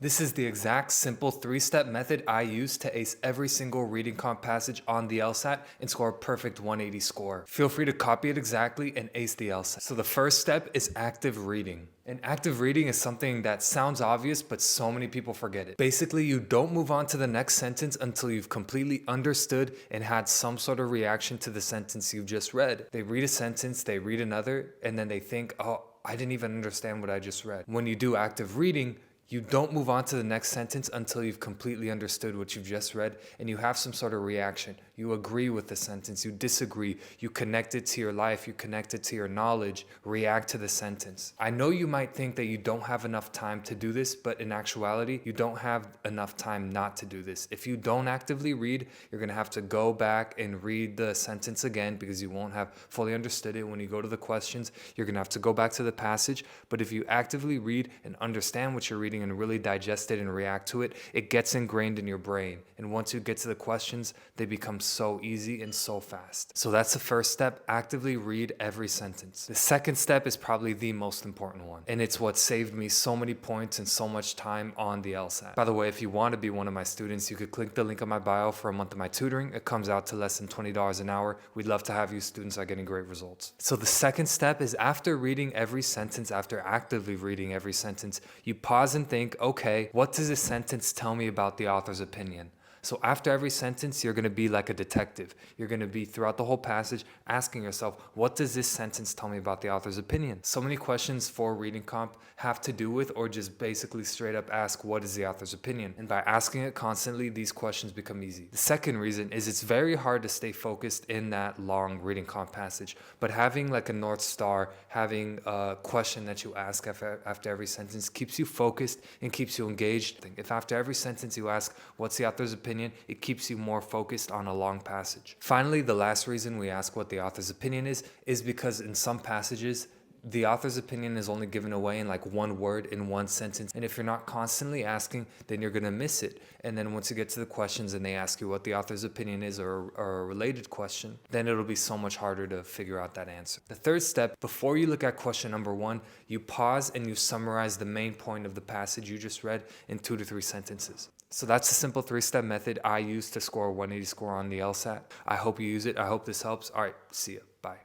This is the exact simple 3-step method I use to ace every single reading comp passage on the LSAT and score a perfect 180 score. Feel free to copy it exactly and ace the LSAT. So the first step is active reading. And active reading is something that sounds obvious, but so many people forget it. Basically, you don't move on to the next sentence until you've completely understood and had some sort of reaction to the sentence you've just read. They read a sentence, they read another, and then they think, oh, I didn't even understand what I just read. When you do active reading, you don't move on to the next sentence until you've completely understood what you've just read and you have some sort of reaction. You agree with the sentence, you disagree, you connect it to your life, you connect it to your knowledge, react to the sentence. I know you might think that you don't have enough time to do this, but in actuality, you don't have enough time not to do this. If you don't actively read, you're gonna have to go back and read the sentence again because you won't have fully understood it. When you go to the questions, you're gonna have to go back to the passage. But if you actively read and understand what you're reading and really digest it and react to it, it gets ingrained in your brain. And once you get to the questions, they become so easy and so fast. So that's the first step, actively read every sentence. The second step is probably the most important one, and it's what saved me so many points and so much time on the LSAT. By the way, if you want to be one of my students, you could click the link in my bio for a month of my tutoring. It comes out to less than $20 an hour. We'd love to have you. Students are getting great results. So the second step is after reading every sentence, after actively reading every sentence, you pause and think, okay, what does this sentence tell me about the author's opinion? So after every sentence, you're going to be like a detective. You're going to be throughout the whole passage asking yourself, what does this sentence tell me about the author's opinion? So many questions for reading comp have to do with or just basically straight up ask, what is the author's opinion? And by asking it constantly, these questions become easy. The second reason is it's very hard to stay focused in that long reading comp passage, but having like a North Star, having a question that you ask after every sentence keeps you focused and keeps you engaged. If after every sentence you ask, what's the author's opinion? It keeps you more focused on a long passage. Finally, the last reason we ask what the author's opinion is because in some passages, the author's opinion is only given away in like one word in one sentence. And if you're not constantly asking, then you're going to miss it. And then once you get to the questions and they ask you what the author's opinion is or a related question, then it'll be so much harder to figure out that answer. The third step, before you look at question number one, you pause and you summarize the main point of the passage you just read in 2 to 3 sentences. So that's the simple 3-step method I use to score a 180 score on the LSAT. I hope you use it. I hope this helps. All right, see ya. Bye.